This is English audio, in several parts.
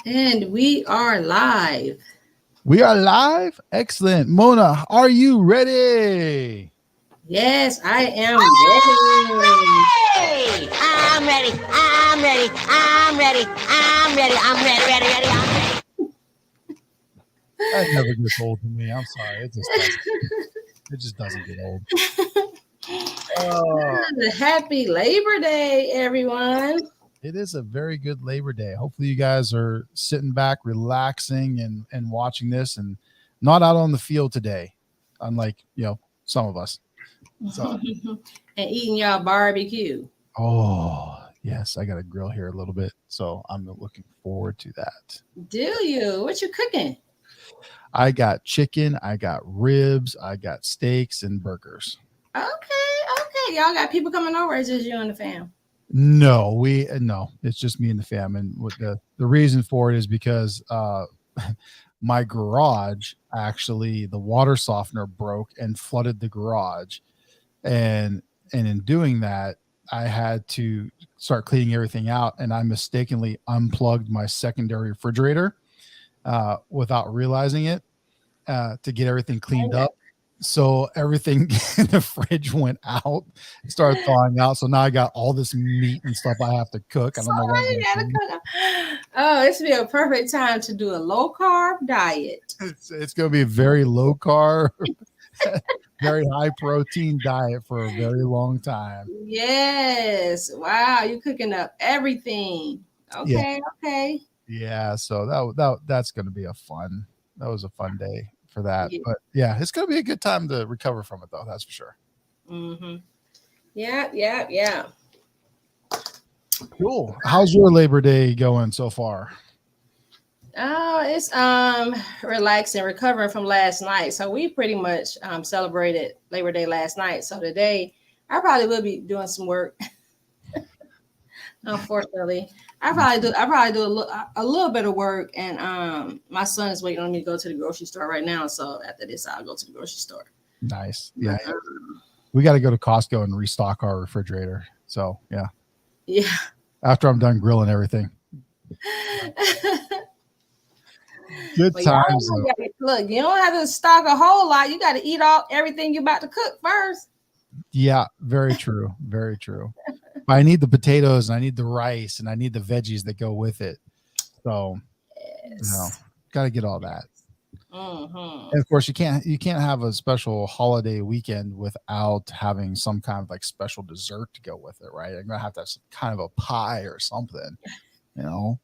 And we are live. We are live. Excellent. Mona, are you ready? Yes, I am ready. Hey! I'm ready. I'm ready. I'm ready. I'm ready. I'm ready, ready, ready. I'm ready. That never gets old to me. I'm sorry. It just doesn't. It just doesn't get old. Uh, Happy Labor Day, everyone. it is a very good Labor Day. Hopefully, you guys are sitting back, relaxing, and watching this, and not out on the field today, unlike some of us. So, And eating y'all barbecue. oh yes, I got to grill here a little bit, so I'm looking forward to that. Do you? What you cooking? I got chicken, I got ribs, I got steaks and burgers. Okay, okay. Y'all got people coming over, or is just you and the fam? No, it's just me and the fam, and what the reason for it is because my garage, actually, the water softener broke and flooded the garage, and in doing that, I had to start cleaning everything out, and I mistakenly unplugged my secondary refrigerator without realizing it, to get everything cleaned up. So everything in the fridge went out, started thawing out. So now I got all this meat and stuff I have to cook. I So don't know what I'm you going gotta to do. cook. Oh, this would be a perfect time to do a low carb diet. It's going to be a very low carb, very high protein diet for a very long time. Yes. Wow, you cooking up everything. Yeah, Okay, okay. yeah. So that's going to be a fun. That was a fun day for that. Yeah. But yeah, it's going to be a good time to recover from it, though. That's for sure. Mm-hmm. Yeah, yeah, yeah. Cool. How's your Labor Day going so far? Oh, it's relaxing, recovering from last night. So we pretty much celebrated Labor Day last night. So today I probably will be doing some work. Unfortunately, I probably do a little bit of work, and my son is waiting on me to go to the grocery store right now. So after this, I'll go to the grocery store. Nice. Yeah. But, We got to go to Costco and restock our refrigerator. So yeah, yeah. after I'm done grilling everything. Good But y'all times though. look, you don't have to stock a whole lot. You got to eat all everything you're about to cook first. Yeah, very true. Very true. But I need the potatoes and I need the rice and I need the veggies that go with it. So Yes. got to get all that. Mm-hmm. And of course, you can't have a special holiday weekend without having some kind of like special dessert to go with it, right? I'm gonna have to have some kind of a pie or something, you know.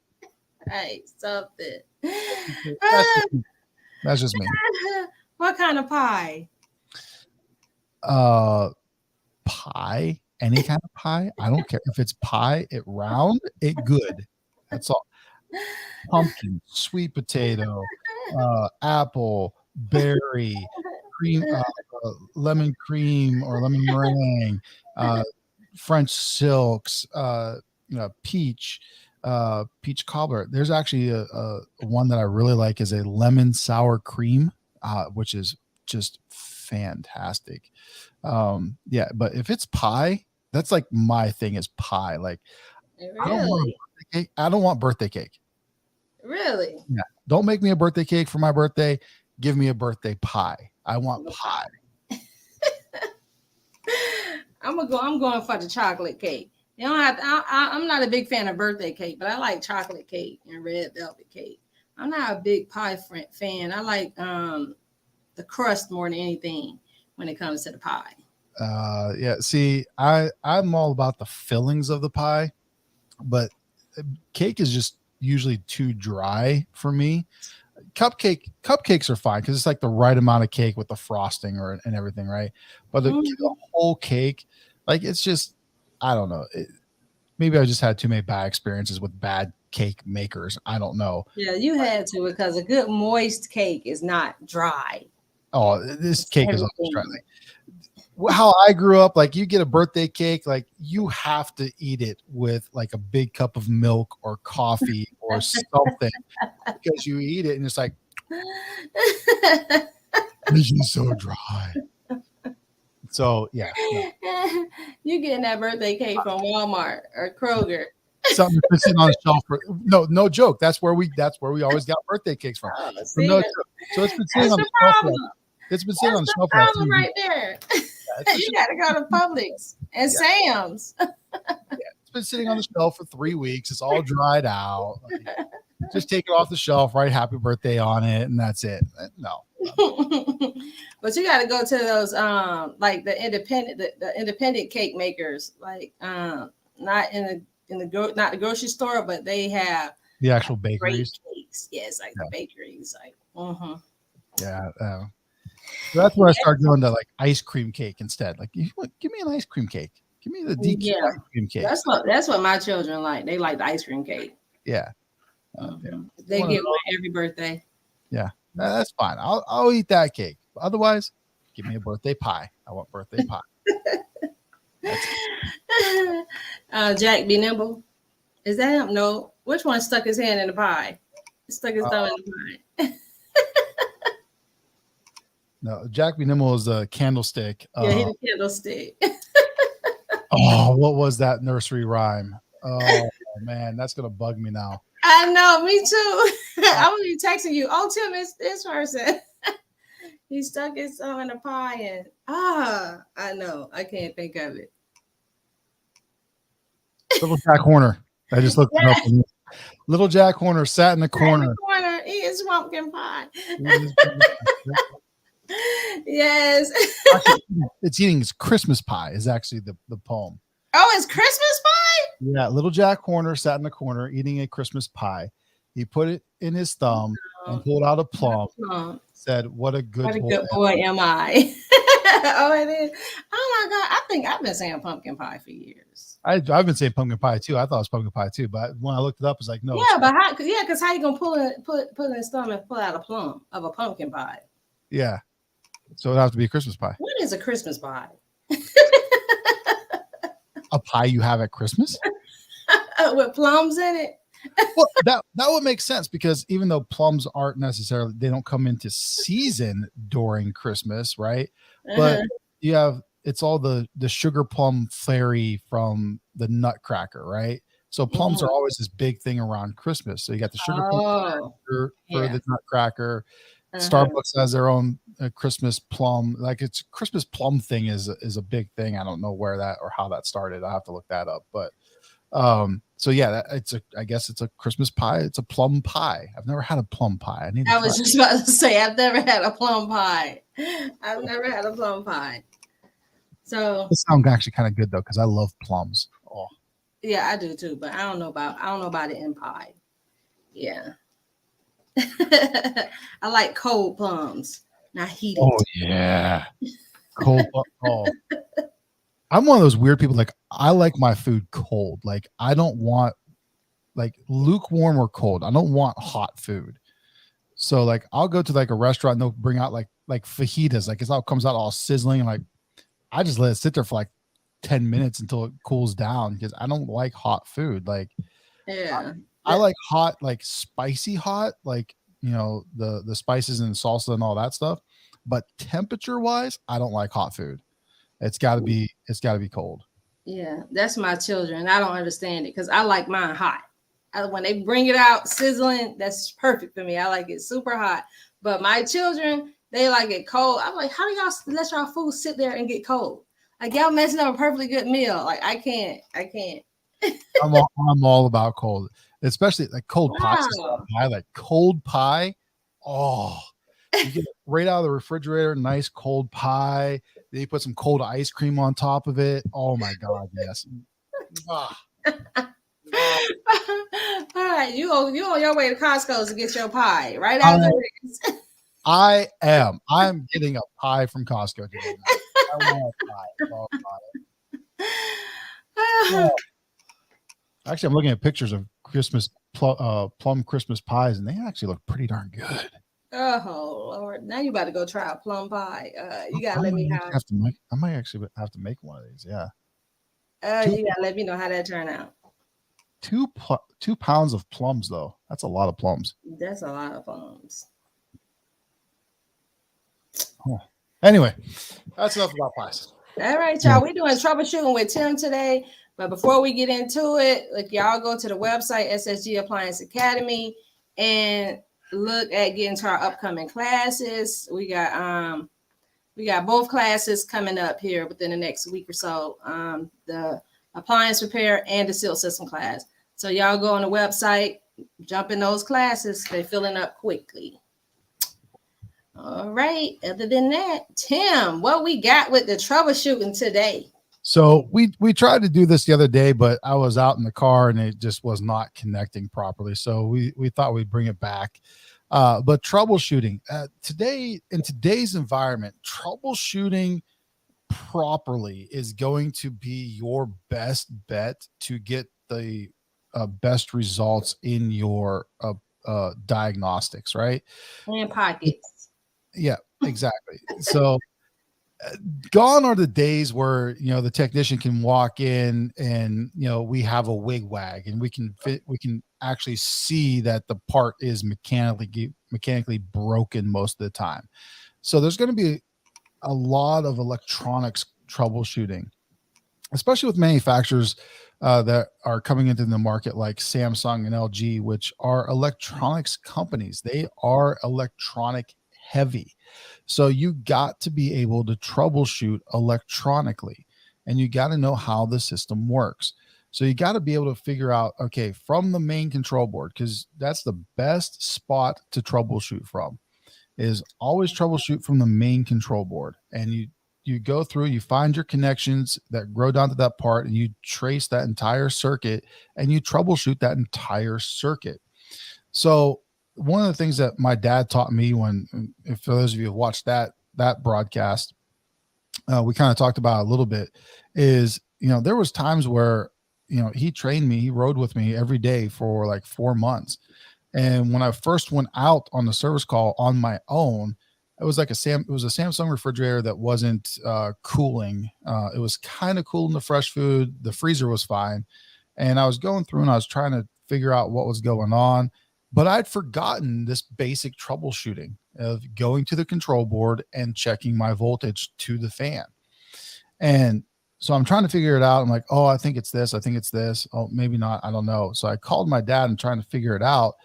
Right, something. That's just, that's just me. What kind of pie? Uh, Pie, any kind of pie. I don't care if it's pie, it round, it good. That's all. Pumpkin, sweet potato, apple, berry, cream, lemon cream or lemon meringue, uh, French silks, peach, peach cobbler. There's actually a one that I really like is a lemon sour cream, which is just fantastic. Yeah, but if it's pie, that's like my thing is pie. Like I don't want a Really? birthday cake. I don't want birthday cake. Really? Yeah. Don't make me a birthday cake for my birthday. Give me a birthday pie. I want pie. I'm going for the chocolate cake. You don't have to, I'm not a big fan of birthday cake, but I like chocolate cake and red velvet cake. I'm not a big pie fan. I like the crust more than anything when it comes to the pie. Yeah. See, I'm all about the fillings of the pie, but cake is just usually too dry for me. Cupcakes are fine because it's like the right amount of cake with the frosting or and everything, right? But the Mhm. whole cake, like it's just I don't know. Maybe I just had too many bad experiences with bad cake makers. I don't know. Yeah, you had to because a good moist cake is not dry. Oh, this It's cake is always dry. everything. How I grew up, like you get a birthday cake, like you have to eat it with like a big cup of milk or coffee or something because you eat it and it's like this is so dry. So yeah, no. You getting that birthday cake from Walmart or Kroger. Something that's been sitting on the shelf for no joke. That's where we always got birthday cakes from. Oh, So, no joke. So it's been sitting on the shelf. It's been sitting on the shelf. Problem right there. You got to go to Publix and Sam's. It's been sitting on the shelf for 3 weeks. It's all dried out. Like, just take it off the shelf, write happy birthday on it, and that's it. No. But you got to go to those like the independent cake makers, like not in the grocery store, but they have the actual bakeries. Great cakes. Yes, like the bakeries. Like yeah. So that's where I start going to like ice cream cake instead. Like, give me an ice cream cake. Give me the DQ ice cream cake. That's what my children like. They like the ice cream cake. Yeah. They get one every birthday. Yeah, that's fine. I'll eat that cake. Otherwise, give me a birthday pie. I want birthday pie. Jack Be Nimble. Is that him? No. Which one stuck his hand in the pie? Stuck his thumb in the pie. No, Jack Be Nimble is a candlestick. Yeah, he's a candlestick. Oh, what was that nursery rhyme? Oh man, that's gonna bug me now. I know, me too. I will be texting you. Oh, Tim, it's this person. He stuck his thumb in the pie and I know. I can't think of it. Little Jack Horner. I just looked it up. Little Jack Horner sat in the corner. He is pumpkin pie. Yes. Actually, it's eating his Christmas pie is actually the poem. Oh, it's Christmas pie? Yeah, little Jack Horner sat in the corner eating a Christmas pie. He put it in his thumb and pulled out a plum. Said, what a good boy am I. Oh, it is. Oh my God. I think I've been saying pumpkin pie for years. I've been saying pumpkin pie too. I thought it was pumpkin pie too, but when I looked it up, it's like no. Yeah, but because how you gonna put in his thumb and pull out a plum of a pumpkin pie? Yeah. So it'd have to be a Christmas pie. What is a Christmas pie? A pie you have at Christmas? With plums in it? Well, that would make sense because even though plums aren't necessarily, they don't come into season during Christmas, right? But you have, it's all the sugar plum fairy from the Nutcracker, right? So plums are always this big thing around Christmas. So you got the sugar plum for the Nutcracker. Starbucks has their own Christmas plum, like it's Christmas plum thing is a big thing. I don't know where that or how that started. I have to look that up. But so yeah, I guess it's a Christmas pie. It's a plum pie. I've never had a plum pie. I was just about to say I've never had a plum pie. I've never had a plum pie. So this sounds actually kind of good though because I love plums. Oh yeah, I do too. But I don't know about it in pie. Yeah. I like cold plums, not heated. Oh yeah, cold. Oh, I'm one of those weird people. Like I like my food cold. Like I don't want like lukewarm or cold. I don't want hot food. So like I'll go to like a restaurant and they'll bring out like fajitas. Like it all comes out all sizzling and like I just let it sit there for like 10 minutes until it cools down because I don't like hot food. Like yeah. I like hot, like spicy hot, like, you know, the spices and salsa and all that stuff. But temperature wise, I don't like hot food. It's got to be cold. Yeah, that's my children. I don't understand it because I like mine hot. When they bring it out sizzling, that's perfect for me. I like it super hot. But my children, they like it cold. I'm like, how do y'all let y'all food sit there and get cold? Like y'all messing up a perfectly good meal. Like I can't. I'm all about cold. Especially like cold pie. I like cold pie. Oh, you get it right out of the refrigerator, nice cold pie. Then you put some cold ice cream on top of it. Oh my God, yes. All right, you on your way to Costco's to get your pie right after this. I'm getting a pie from Costco today. I want a pie. Oh. Actually, I'm looking at pictures of Christmas plum Christmas pies, and they actually look pretty darn good. Oh Lord! Now you about to go try a plum pie. You gotta let me know. I might actually have to make one of these. Yeah. You gotta let me know how that turned out. 2 pounds of plums, though. That's a lot of plums. That's a lot of plums. Oh. Anyway, that's enough about pies. All right, y'all. We're doing troubleshooting with Tim today. But before we get into it, like y'all go to the website, SSG Appliance Academy, and look at getting to our upcoming classes. We got both classes coming up here within the next week or so. The appliance repair and the seal system class. So y'all go on the website, jump in those classes. They're filling up quickly. All right. Other than that, Tim, what we got with the troubleshooting today? So we tried to do this the other day, but I was out in the car and it just was not connecting properly. So we thought we'd bring it back. But troubleshooting today, in today's environment, troubleshooting properly is going to be your best bet to get the best results in your diagnostics, right? And pockets. Yeah, exactly. So gone are the days where, the technician can walk in and, we have a wig wag and we can actually see that the part is mechanically broken most of the time. So there's going to be a lot of electronics troubleshooting, especially with manufacturers that are coming into the market like Samsung and LG, which are electronics companies. They are electronic heavy. So you got to be able to troubleshoot electronically, and you got to know how the system works. So you got to be able to figure out, okay, from the main control board, because that's the best spot to troubleshoot from, is always troubleshoot from the main control board. And you go through, you find your connections that grow down to that part, and you trace that entire circuit and you troubleshoot that entire circuit. So one of the things that my dad taught me if for those of you who watched that broadcast, we kind of talked about a little bit, is, there was times where, he trained me, he rode with me every day for like 4 months. And when I first went out on the service call on my own, it was a Samsung refrigerator that wasn't cooling. It was kind of cool in the fresh food. The freezer was fine. And I was going through and I was trying to figure out what was going on. But I'd forgotten this basic troubleshooting of going to the control board and checking my voltage to the fan. And so I'm trying to figure it out. I'm like, oh, I think it's this. I think it's this. Oh, maybe not. I don't know. So I called my dad and trying to figure it out.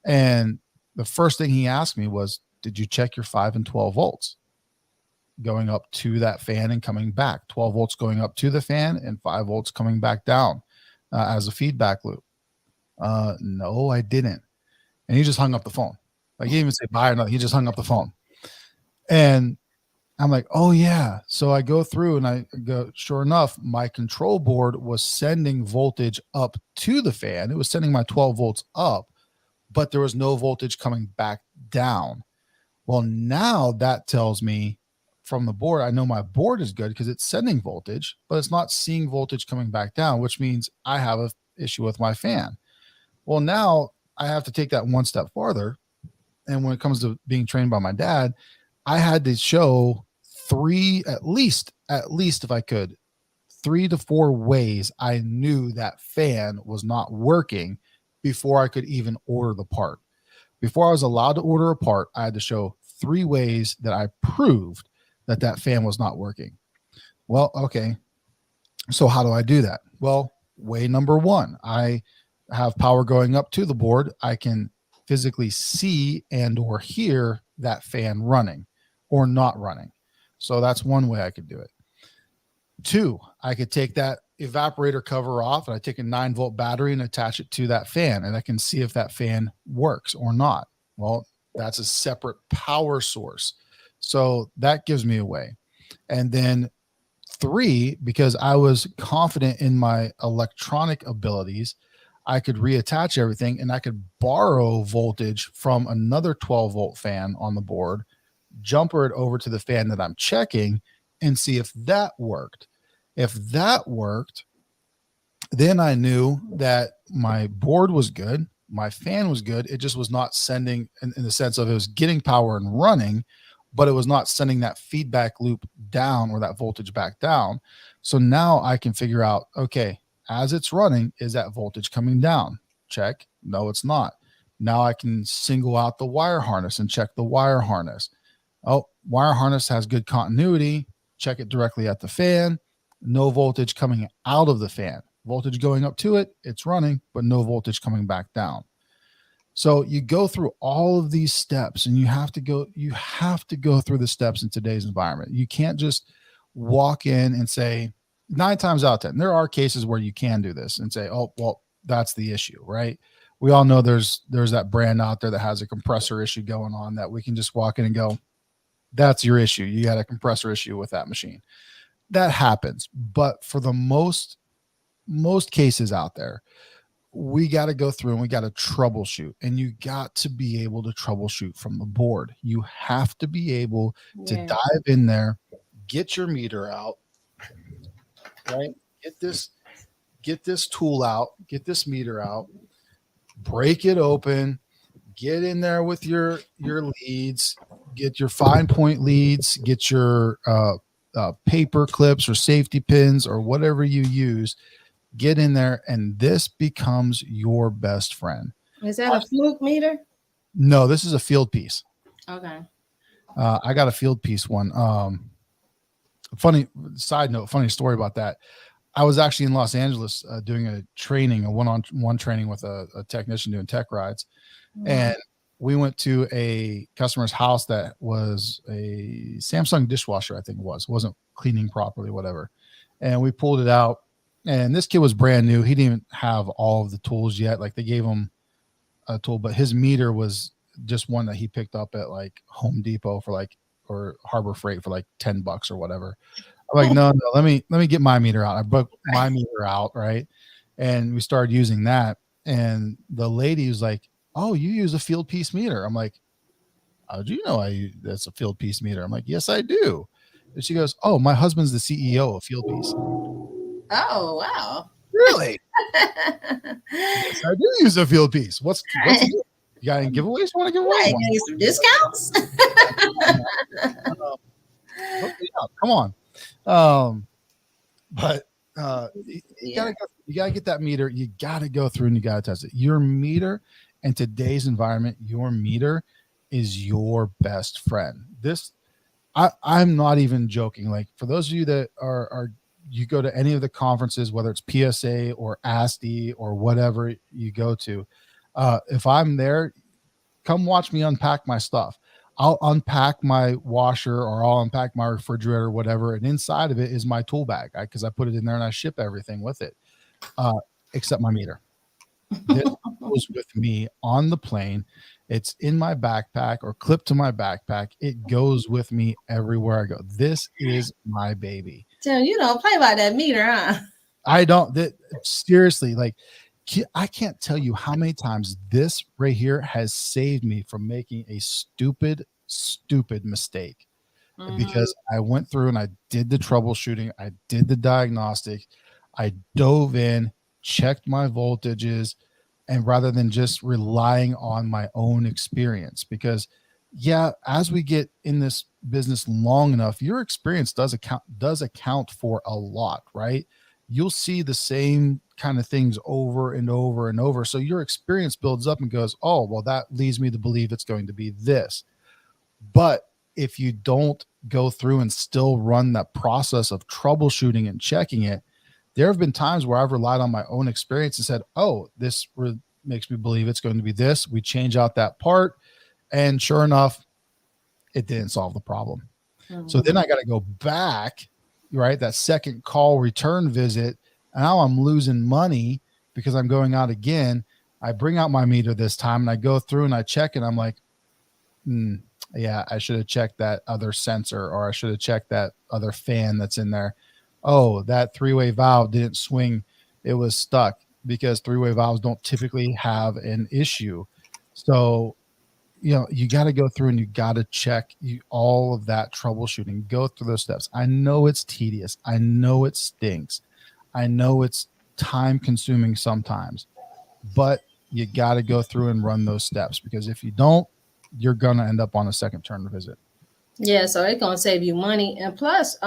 And the first thing he asked me was, did you check your 5 and 12 volts going up to that fan and coming back? 12 volts going up to the fan and 5 volts coming back down as a feedback loop. No, I didn't. And he just hung up the phone. Like, he didn't even say bye or nothing. He just hung up the phone. And I'm like, oh yeah. So I go through and I go, sure enough, my control board was sending voltage up to the fan. It was sending my 12 volts up, but there was no voltage coming back down. Well, now that tells me from the board, I know my board is good because it's sending voltage, but it's not seeing voltage coming back down, which means I have an issue with my fan. Well, now I have to take that one step farther. And when it comes to being trained by my dad, I had to show at least if I could, 3 to 4 ways I knew that fan was not working before I could even order the part. Before I was allowed to order a part, I had to show 3 ways that I proved that fan was not working. Well, okay. So how do I do that? Well, way number 1, I have power going up to the board. I can physically see and or hear that fan running or not running. So that's one way I could do it. 2, I could take that evaporator cover off and I take a 9-volt battery and attach it to that fan, and I can see if that fan works or not. Well, that's a separate power source. So that gives me a way. And then 3, because I was confident in my electronic abilities, I could reattach everything and I could borrow voltage from another 12-volt fan on the board, jumper it over to the fan that I'm checking and see if that worked. If that worked, then I knew that my board was good, my fan was good. It just was not sending in the sense of it was getting power and running, but it was not sending that feedback loop down or that voltage back down. So now I can figure out, okay, as it's running, is that voltage coming down? Check. No, it's not. Now I can single out the wire harness and check the wire harness. Oh, wire harness has good continuity. check it directly at the fan, no voltage coming out of the fan, voltage going up to it, it's running, but no voltage coming back down. So you go through all of these steps, and you have to go through the steps in today's environment. You can't just walk in and say, 9 times out of 10, there are cases where you can do this and say, oh, well, that's the issue, right? We all know there's that brand out there that has a compressor issue going on that we can just walk in and go, that's your issue. You got a compressor issue with that machine. That happens. But for the most cases out there, we got to go through and we got to troubleshoot, and you got to be able to troubleshoot from the board. You have to be able to dive in there, get your meter out, right? Get this tool out, get this meter out, break it open, get in there with your leads, get your fine point leads, get your paper clips or safety pins or whatever you use. Get in there, and this becomes your best friend. Is that a fluke meter? No, this is a field piece. Okay. I got a field piece one. Funny side note, funny story about that. I was actually in Los Angeles doing a one-on-one training with a technician doing tech rides. Mm-hmm. And we went to a customer's house that was a Samsung dishwasher, I think it wasn't cleaning properly, whatever. And we pulled it out. And this kid was brand new. He didn't even have all of the tools yet. Like, they gave him a tool, but his meter was just one that he picked up at like Home Depot or Harbor Freight for like $10 or whatever. I'm like, no, let me get my meter out. I broke my meter out, right? And we started using that. And the lady was like, oh, you use a field piece meter. I'm like, how do you know that's a field piece meter? I'm like, yes, I do. And she goes, oh, my husband's the CEO of Field Piece. Oh, wow. Really? Yes, I do use a field piece. What's you got any giveaways? Want to give away? Right, some discounts? Come on. But you gotta get that meter. You gotta go through and you gotta test it. Your meter in today's environment, your meter is your best friend. I'm not even joking. Like, for those of you that are you go to any of the conferences, whether it's PSA or ASTI or whatever you go to, if I'm there, come watch me unpack my stuff. I'll unpack my washer or I'll unpack my refrigerator or whatever, and inside of it is my tool bag because I put it in there and I ship everything with it, except my meter. This goes with me on the plane. It's in my backpack or clipped to my backpack. It goes with me everywhere I go. This is my baby. Tim, you don't play by that meter, huh? I don't. Seriously, like, I can't tell you how many times this right here has saved me from making a stupid mistake. Mm-hmm. Because I went through and I did the troubleshooting. I did the diagnostic. I dove in, checked my voltages, and rather than just relying on my own experience, because as we get in this business long enough, your experience does account for a lot, right? You'll see the same kind of things over and over and over. So your experience builds up and goes, oh, well, that leads me to believe it's going to be this. But if you don't go through and still run that process of troubleshooting and checking it, there have been times where I've relied on my own experience and said, oh, this makes me believe it's going to be this. We change out that part. And sure enough, it didn't solve the problem. Mm-hmm. So then I got to go back, right? That second call return visit. And now I'm losing money because I'm going out again. I bring out my meter this time and I go through and I check and I'm like, I should have checked that other sensor, or I should have checked that other fan that's in there. Oh, that 3-way valve didn't swing. It was stuck because 3-way valves don't typically have an issue. So, you got to go through and you got to check all of that troubleshooting, go through those steps. I know it's tedious. I know it stinks. I know it's time consuming sometimes, but you got to go through and run those steps, because if you don't, you're going to end up on a second turn visit. Yeah. So it's going to save you money. And plus,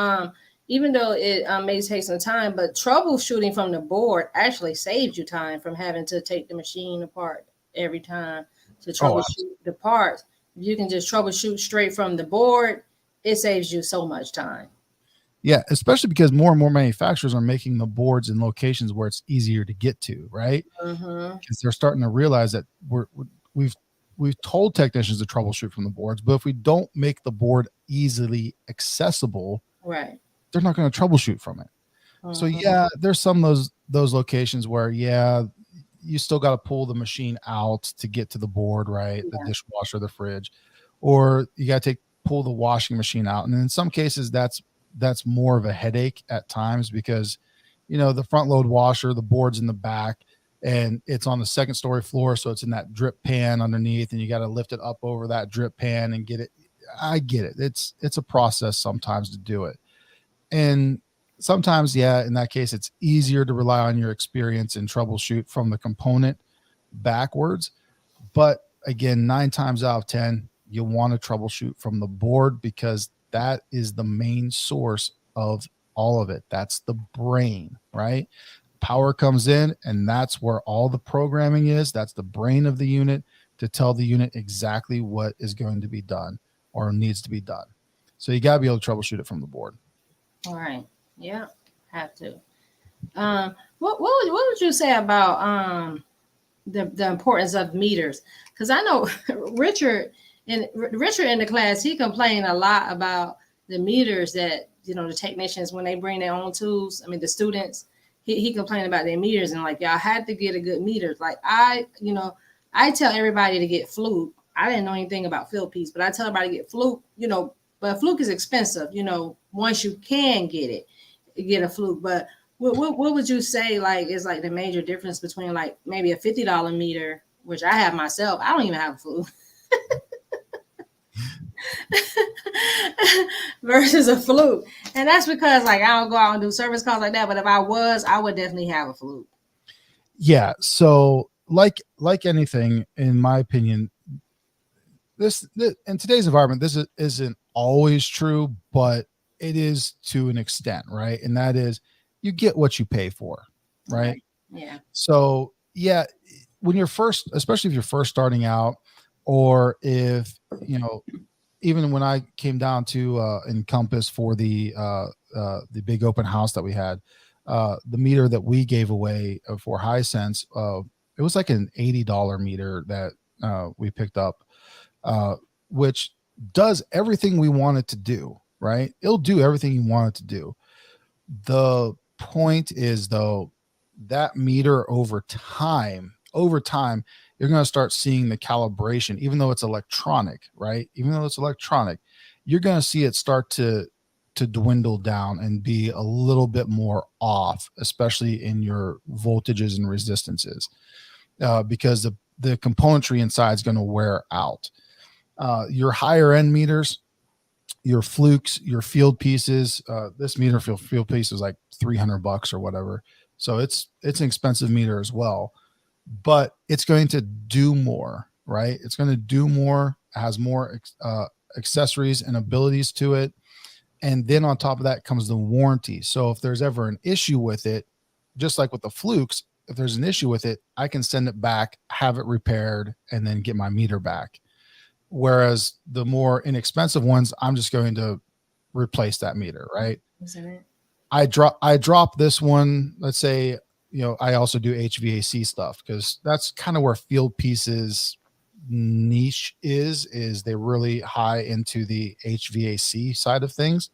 even though it may take some time, but troubleshooting from the board actually saves you time from having to take the machine apart every time to troubleshoot the parts. If you can just troubleshoot straight from the board, it saves you so much time. Yeah, especially because more and more manufacturers are making the boards in locations where it's easier to get to, right? Mm-hmm. Because they're starting to realize that we've we've told technicians to troubleshoot from the boards, but if we don't make the board easily accessible, Right. they're not going to troubleshoot from it. So Mm-hmm. yeah, there's some of those locations where you still got to pull the machine out to get to the board, right? The Yeah. dishwasher, the fridge, or you got to pull the washing machine out. And in some cases, that's more of a headache at times because, the front load washer, the board's in the back, and it's on the second story floor, so it's in that drip pan underneath, and you got to lift it up over that drip pan and get it. I get it. It's a process sometimes to do it, and sometimes, yeah, in that case, it's easier to rely on your experience and troubleshoot from the component backwards. But again, 9 times out of 10, you want to troubleshoot from the board because that is the main source of all of it. That's the brain, right? Power comes in, and that's where all the programming is. That's the brain of the unit to tell the unit exactly what is going to be done or needs to be done. So you got to be able to troubleshoot it from the board. All right. Yeah. Have to. What would you say about the importance of meters? Because I know Richard in the class, he complained a lot about the meters that the technicians, when they bring their own tools. I mean, the students, he complained about their meters, and like, y'all had to get a good meter. Like I tell everybody to get Fluke. I didn't know anything about field piece, but I tell everybody to get Fluke. But Fluke is expensive. Once you can get a Fluke, but what would you say is like the major difference between like maybe a $50 meter, which I have myself? I don't even have a Fluke, versus a Fluke. And that's because like I don't go out and do service calls like that. But if I was, I would definitely have a Fluke. Yeah. So like anything, in my opinion, this in today's environment, this isn't always true, but it is to an extent, right? And that is, you get what you pay for, right? Yeah. So yeah, when you're first, especially if you're first starting out, or if even when I came down to Encompass for the big open house that we had, the meter that we gave away for Hisense, it was like an $80 meter that we picked up, which does everything we want it to do, right? It'll do everything you want it to do. The point is, though, that meter over time, you're going to start seeing the calibration, even though it's electronic, right? Even though it's electronic, you're going to see it start to dwindle down and be a little bit more off, especially in your voltages and resistances, because the componentry inside is going to wear out. Your higher end meters, your Flukes, your field pieces, this meter field piece is like $300 or whatever. So it's an expensive meter as well, but it's going to do more, right? It's going to do more, has more accessories and abilities to it. And then on top of that comes the warranty. So if there's ever an issue with it, just like with the Flukes, if there's an issue with it, I can send it back, have it repaired, and then get my meter back. Whereas the more inexpensive ones, I'm just going to replace that meter, right? Isn't it? I drop this one. Let's say, I also do HVAC stuff because that's kind of where field pieces niche is they're really high into the HVAC side of things.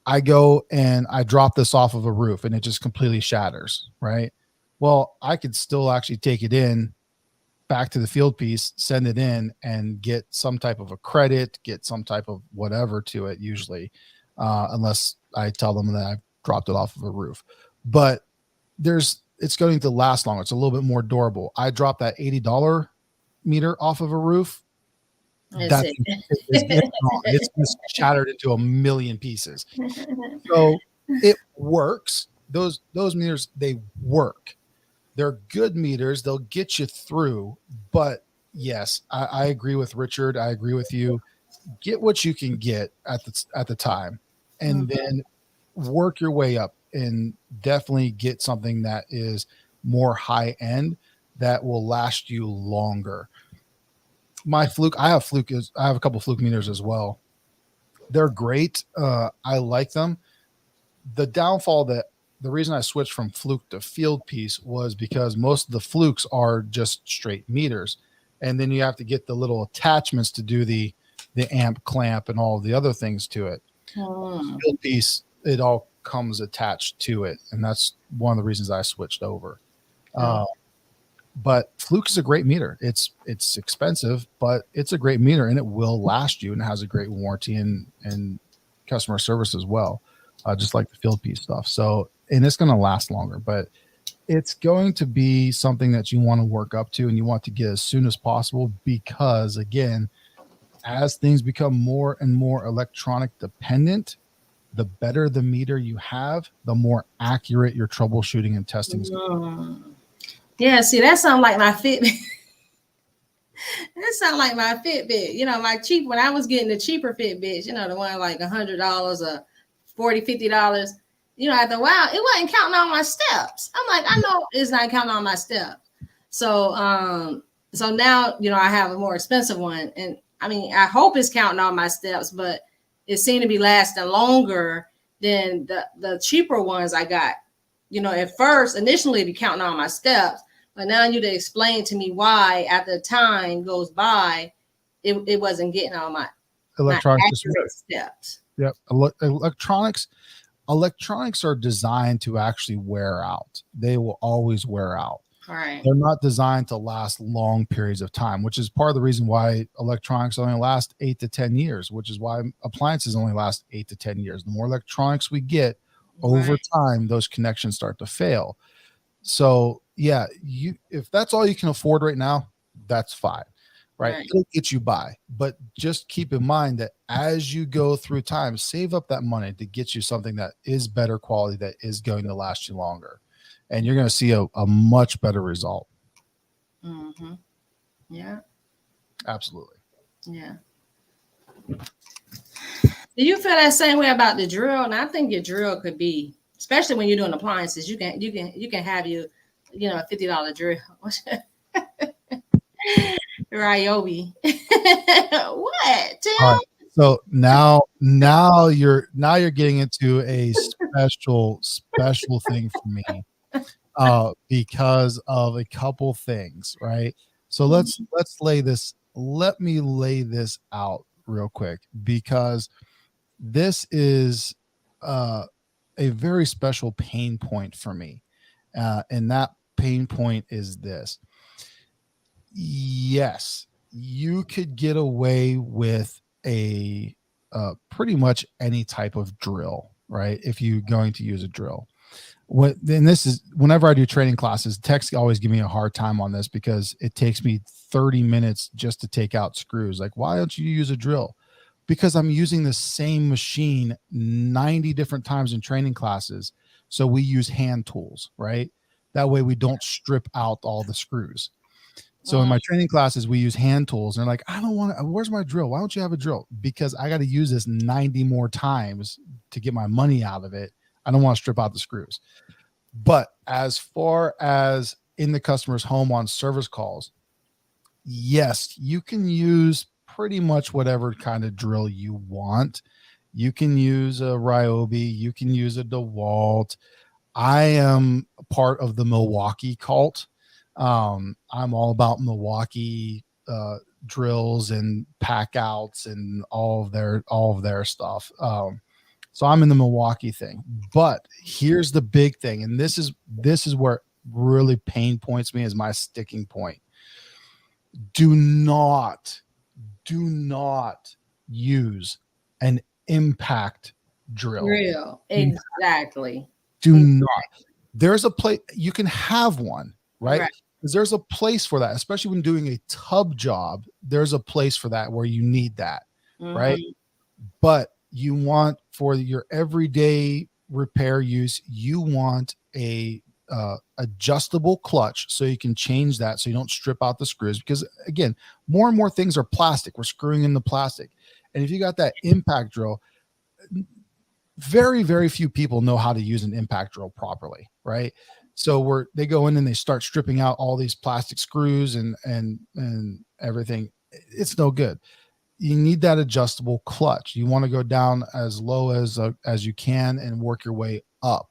I go and I drop this off of a roof and it just completely shatters, right? Well, I could still actually take it in back to the field piece, send it in, and get some type of a credit, get some type of whatever to it, usually, unless I tell them that I've dropped it off of a roof. But it's going to last longer. It's a little bit more durable. I dropped that $80 meter off of a roof. It's just shattered into a million pieces. So it works. Those meters, they work. They're good meters. They'll get you through. But yes, I agree with Richard. I agree with you. Get what you can get at the time, and then work your way up and definitely get something that is more high end that will last you longer. My Fluke, I have a couple Fluke meters as well. They're great. I like them. The downfall that the reason I switched from fluke to field piece was because most of the flukes are just straight meters. And then you have to get the little attachments to do the amp clamp and all the other things to it. Field piece, it all comes attached to it. And that's one of the reasons I switched over. But fluke is a great meter. It's expensive, but it's a great meter and it will last you and it has a great warranty and customer service as well. Just like the field piece stuff. So, and it's going to last longer, but it's going to be something that you want to work up to and you want to get as soon as possible because, again, as things become more and more electronic dependent, the better the meter you have, the more accurate your troubleshooting and testing is going to be. Yeah, see, that sounds like my Fitbit. That sounds like my Fitbit. You know, when I was getting the cheaper Fitbits, you know, the one like $100 or $40, $50, you know, after a while, it wasn't counting on my steps. I'm like, I know it's not counting on my steps. So, so now, you know, I have a more expensive one. And I mean, I hope it's counting on my steps, but it seemed to be lasting longer than the cheaper ones I got. You know, at first, initially, be counting on my steps, but now you to explain to me why, after time goes by, it wasn't getting on my accurate steps. Yep. Electronics are designed to actually wear out. They will always wear out. Right. They're not designed to last long periods of time, which is part of the reason why electronics only last 8 to 10 years, which is why appliances only last 8 to 10 years. The more electronics we get over time, those connections start to fail. So yeah, if that's all you can afford right now, that's fine. Right. It'll get you by. But just keep in mind that as you go through time, save up that money to get you something that is better quality, that is going to last you longer. And you're going to see a much better result. Mm-hmm. Yeah. Absolutely. Yeah. Do you feel that same way about the drill? And I think your drill could be, especially when you're doing appliances, you can have a $50 drill. Ryobi. What? All right. So now you're getting into a special thing for me, because of a couple things, right? So let me lay this out real quick, because this is a very special pain point for me, and that pain point is this. Yes, you could get away with a pretty much any type of drill, right? If you're going to use a drill. Whenever I do training classes, techs always give me a hard time on this because it takes me 30 minutes just to take out screws. Like, why don't you use a drill? Because I'm using the same machine 90 different times in training classes. So we use hand tools, right? That way we don't strip out all the screws. So in my training classes, we use hand tools. And they're like, I don't want to, where's my drill? Why don't you have a drill? Because I got to use this 90 more times to get my money out of it. I don't want to strip out the screws. But as far as in the customer's home on service calls, yes, you can use pretty much whatever kind of drill you want. You can use a Ryobi. You can use a DeWalt. I am part of the Milwaukee cult. I'm all about Milwaukee drills and pack outs and all of their stuff. So I'm in the Milwaukee thing. But here's the big thing, and this is where it really pain points me as my sticking point. Do not use an impact drill. Exactly. Do not. There's a place you can have one, right? Because there's a place for that, especially when doing a tub job. There's a place for that where you need that, right? But you want, for your everyday repair use, you want a adjustable clutch so you can change that so you don't strip out the screws. Because again, more and more things are plastic. We're screwing in the plastic. And if you got that impact drill, very, very few people know how to use an impact drill properly, right? So they go in and they start stripping out all these plastic screws and everything. It's no good. you need that adjustable clutch. You want to go down as low as you can and work your way up.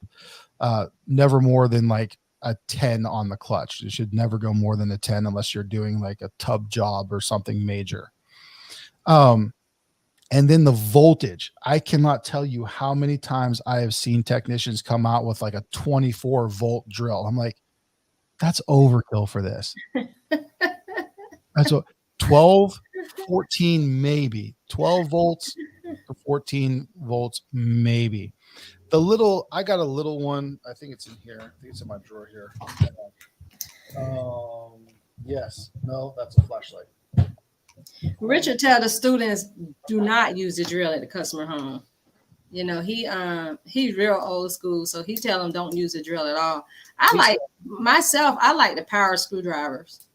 Never more than like a 10 on the clutch. You should never go more than a 10 unless you're doing like a tub job or something major. And then the voltage. I cannot tell you how many times I have seen technicians come out with like a 24 volt drill. I'm like, that's overkill for this. That's what 12, 14, maybe 12 volts to 14 volts, maybe. I got a little one. I think it's in here. I think it's in my drawer here. Yes. No, that's a flashlight. Richard tell the students do not use the drill at the customer home. You know, he's real old school, so he tell them don't use the drill at all. I like the power screwdrivers.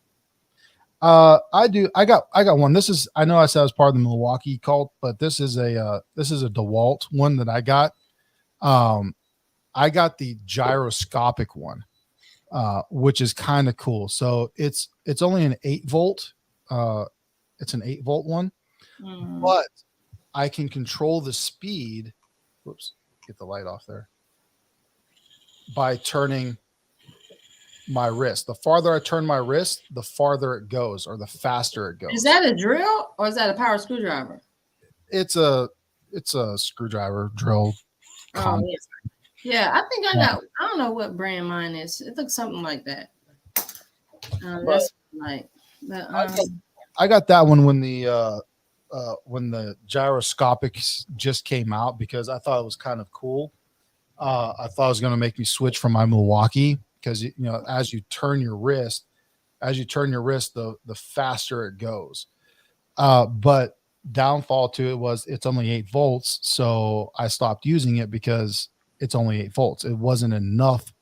I do. I got one. I know I said I was part of the Milwaukee cult, but this is a DeWalt one that I got. I got the gyroscopic one, which is kind of cool. So it's only an 8 volt. It's an 8 volt one, but I can control the speed. Whoops, get the light off there. By turning my wrist. The farther I turn my wrist, the farther it goes, or the faster it goes. Is that a drill or is that a power screwdriver? It's a screwdriver drill. Oh, yeah. I think I don't know what brand mine is. It looks something like that. I got that one when the gyroscopic just came out because I thought it was kind of cool. I thought it was going to make me switch from my Milwaukee because as you turn your wrist, the faster it goes. But downfall to it was it's only 8 volts, so I stopped using it because it's only 8 volts. It wasn't enough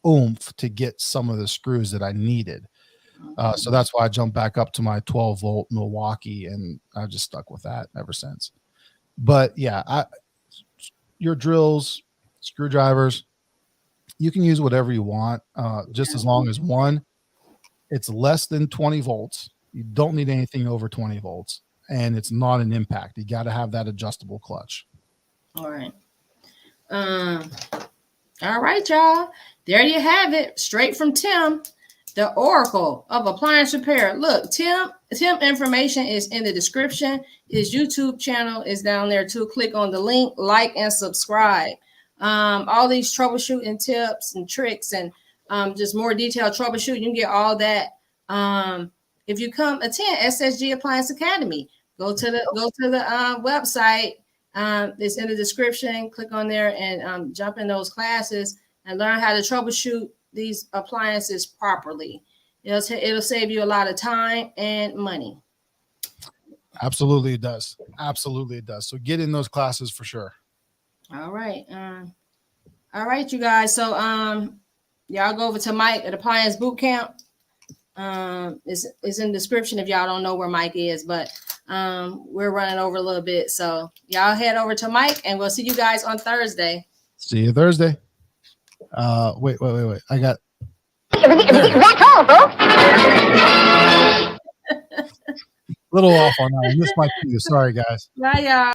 oomph to get some of the screws that I needed. So that's why I jumped back up to my 12 volt Milwaukee, and I've just stuck with that ever since. But yeah, your drills, screwdrivers, you can use whatever you want, just as long as it's less than 20 volts. You don't need anything over 20 volts, and it's not an impact. You got to have that adjustable clutch. All right. All right, y'all. There you have it. Straight from Tim, the Oracle of Appliance Repair. Look, Tim information is in the description. His YouTube channel is down there too. Click on the link, like, and subscribe. All these troubleshooting tips and tricks and just more detailed troubleshooting. You can get all that if you come attend SSG Appliance Academy. Go to the website. It's in the description. Click on there and jump in those classes and learn how to troubleshoot these appliances properly. It'll save you a lot of time and money. Absolutely, it does. Absolutely, it does. So get in those classes for sure. All right. All right, you guys. So y'all go over to Mike at Appliance Bootcamp. It's in the description if y'all don't know where Mike is, but we're running over a little bit. So y'all head over to Mike and we'll see you guys on Thursday. See you Thursday. Wait. I got That's all, folks. a little off on that. I missed my cue. Sorry, guys. Bye, y'all.